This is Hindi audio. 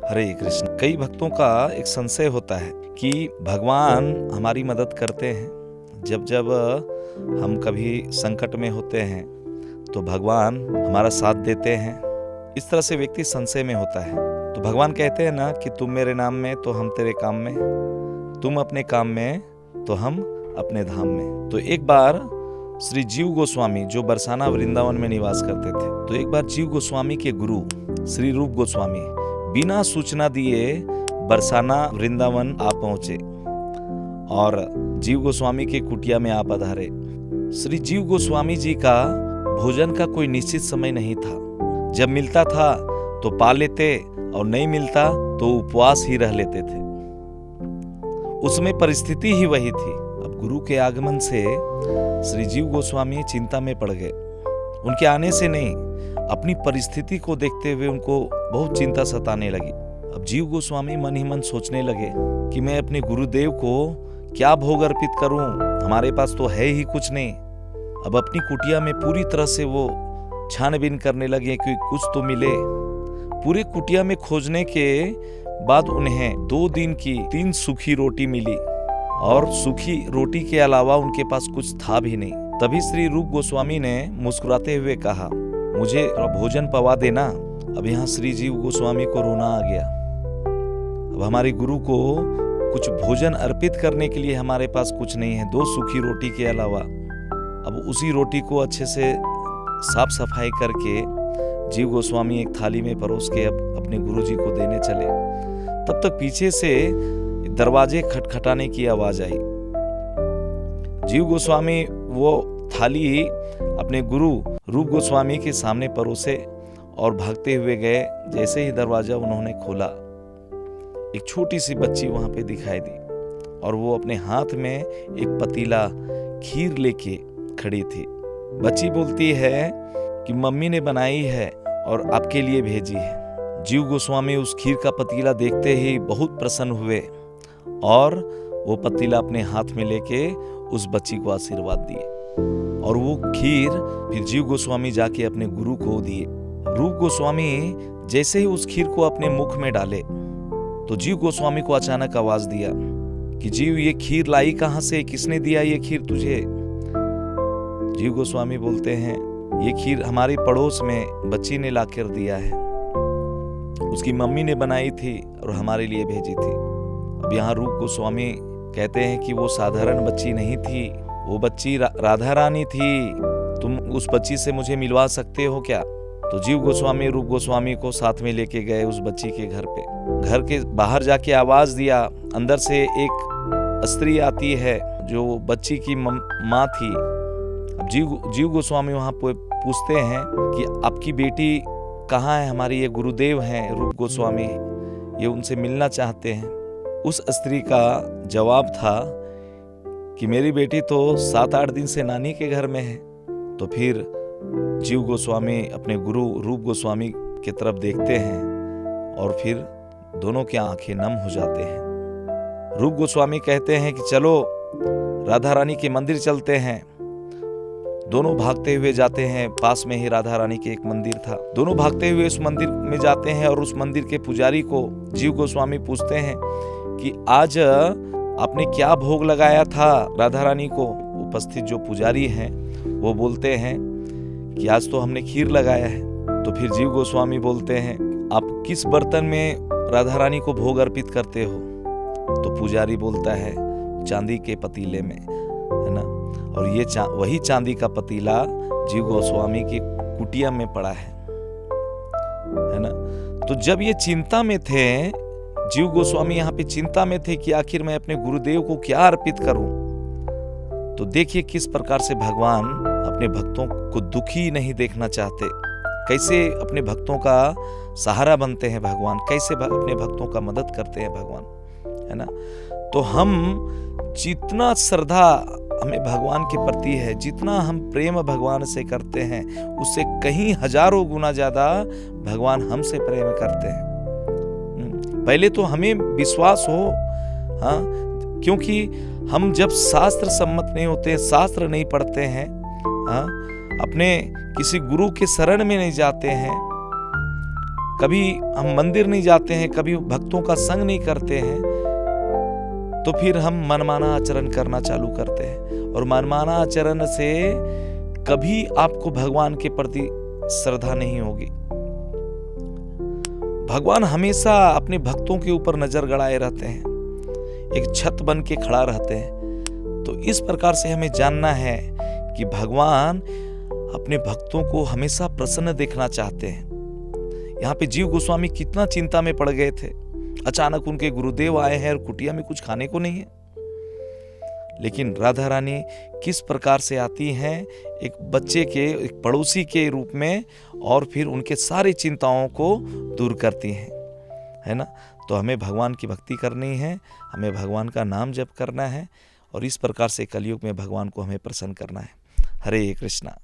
हरे कृष्ण। कई भक्तों का एक संशय होता है कि भगवान हमारी मदद करते हैं, जब जब हम कभी संकट में होते हैं तो भगवान हमारा साथ देते हैं। इस तरह से व्यक्ति संशय में होता है। तो भगवान कहते हैं ना कि तुम मेरे नाम में तो हम तेरे काम में, तुम अपने काम में तो हम अपने धाम में। तो एक बार श्री जीव गोस्वामी जो बरसाना वृंदावन में निवास करते थे, तो एक बार जीव गोस्वामी के गुरु श्री रूप गोस्वामी बिना सूचना दिए बरसाना वृंदावन आ पहुंचे और जीव गोस्वामी के कुटिया में आ पधारे। श्री जीव गोस्वामी जी का भोजन का कोई निश्चित समय नहीं था। जब मिलता था तो पा लेते और नहीं मिलता तो उपवास ही रह लेते थे। उसमें परिस्थिति ही वही थी। अब गुरु के आगमन से श्री जीव गोस्वामी चिंता में पड़ गए। उनके आने से नहीं, अपनी परिस्थिति को देखते हुए उनको बहुत चिंता सताने लगी। अब जीव गोस्वामी मन ही मन सोचने लगे कि मैं अपने गुरुदेव को क्या भोग अर्पित करूं, हमारे पास तो है ही कुछ नहीं। अब अपनी कुटिया में पूरी तरह से वो छानबीन करने लगे कि कुछ तो मिले। पूरे कुटिया में खोजने के बाद उन्हें 2 दिन की 3 सूखी रोटी मिली और सूखी रोटी के अलावा उनके पास कुछ था भी नहीं। तभी श्री रूप गोस्वामी ने मुस्कुराते हुए कहा, मुझे भोजन पवा देना। अब यहाँ श्री जीव गोस्वामी को रोना आ गया। अब हमारे गुरु को कुछ भोजन अर्पित करने के लिए हमारे पास कुछ नहीं है, 2 सूखी रोटी के अलावा। अब उसी रोटी को अच्छे से साफ सफाई करके जीव गोस्वामी एक थाली में परोस के अब अपने गुरु जी को देने चले। तब तक पीछे से दरवाजे खटखटाने की आवाज आई। जीव गोस्वामी वो थाली अपने गुरु रूप गोस्वामी के सामने परोसे और भागते हुए गए। जैसे ही दरवाजा उन्होंने खोला, एक छोटी सी बच्ची वहां पे दिखाई दी और वो अपने हाथ में एक पतीला खीर लेके खड़ी थी। बच्ची बोलती है कि मम्मी ने बनाई है और आपके लिए भेजी है। जीव गोस्वामी उस खीर का पतीला देखते ही बहुत प्रसन्न हुए और वो पतीला अपने हाथ में लेके उस बच्ची को आशीर्वाद दिए और वो खीर फिर जीव गोस्वामी जाके अपने गुरु को दिए। रूप गोस्वामी जैसे ही उस खीर को अपने मुख में डाले तो जीव गोस्वामी को अचानक आवाज दिया कि जीव, ये खीर लाई कहां से, किसने दिया ये खीर तुझे? जीव गोस्वामी बोलते हैं, ये खीर हमारी पड़ोस में बच्ची ने लाकर दिया है, उसकी मम्मी ने बनाई थी और हमारे लिए भेजी थी। अब यहाँ रूप गोस्वामी कहते हैं कि वो साधारण बच्ची नहीं थी, वो बच्ची राधा रानी थी। तुम उस बच्ची से मुझे मिलवा सकते हो क्या? तो जीव गोस्वामी रूप गोस्वामी को साथ में लेके गए उस बच्ची के घर पे। घर के बाहर जाके आवाज दिया, अंदर से एक स्त्री आती है जो बच्ची की माँ थी। अब जीव गोस्वामी वहां पूछते हैं कि आपकी बेटी कहाँ है? हमारी ये गुरुदेव हैं रूप गोस्वामी, ये उनसे मिलना चाहते हैं। उस स्त्री का जवाब था कि मेरी बेटी तो 7-8 दिन से नानी के घर में है। तो फिर जीव गोस्वामी अपने गुरु रूप गोस्वामी की तरफ देखते हैं और फिर दोनों की आंखें नम हो जाते हैं। रूप गोस्वामी कहते हैं कि चलो राधा रानी के मंदिर चलते हैं। दोनों भागते हुए जाते हैं। पास में ही राधा रानी के एक मंदिर था। दोनों भागते हुए उस मंदिर में जाते हैं और उस मंदिर के पुजारी को जीव गोस्वामी पूछते हैं कि आज आपने क्या भोग लगाया था राधा रानी को? उपस्थित जो पुजारी हैं वो बोलते हैं कि आज तो हमने खीर लगाया है। तो फिर जीव गोस्वामी बोलते हैं, आप किस बर्तन में राधा रानी को भोग अर्पित करते हो? तो पुजारी बोलता है, चांदी के पतीले में, है ना। और ये वही चांदी का पतीला जीव गोस्वामी की कुटिया में पड़ा है ना। तो जब ये चिंता में थे, जीव गोस्वामी यहाँ पे चिंता में थे कि आखिर मैं अपने गुरुदेव को क्या अर्पित करूं। तो देखिए किस प्रकार से भगवान अपने भक्तों को दुखी नहीं देखना चाहते, कैसे अपने भक्तों का सहारा बनते हैं भगवान, कैसे अपने भक्तों का मदद करते हैं भगवान, है ना। तो हम जितना श्रद्धा हमें भगवान के प्रति है, जितना हम प्रेम भगवान से करते हैं, उससे कहीं हजारों गुना ज्यादा भगवान हमसे प्रेम करते हैं। पहले तो हमें विश्वास हो, हाँ, क्योंकि हम जब शास्त्र सम्मत नहीं होते, शास्त्र नहीं पढ़ते हैं, हाँ, अपने किसी गुरु के शरण में नहीं जाते हैं, कभी हम मंदिर नहीं जाते हैं, कभी भक्तों का संग नहीं करते हैं, तो फिर हम मनमाना आचरण करना चालू करते हैं। और मनमाना आचरण से कभी आपको भगवान के प्रति श्रद्धा नहीं होगी। भगवान हमेशा अपने भक्तों के ऊपर नजर गड़ाए रहते हैं, एक छत बन के खड़ा रहते हैं। तो इस प्रकार से हमें जानना है कि भगवान अपने भक्तों को हमेशा प्रसन्न देखना चाहते हैं। यहाँ पे जीव गोस्वामी कितना चिंता में पड़ गए थे, अचानक उनके गुरुदेव आए हैं और कुटिया में कुछ खाने को नहीं है। लेकिन राधा रानी किस प्रकार से आती हैं, एक बच्चे के, एक पड़ोसी के रूप में, और फिर उनके सारी चिंताओं को दूर करती हैं, है ना। तो हमें भगवान की भक्ति करनी है, हमें भगवान का नाम जप करना है, और इस प्रकार से कलयुग में भगवान को हमें प्रसन्न करना है। हरे कृष्णा।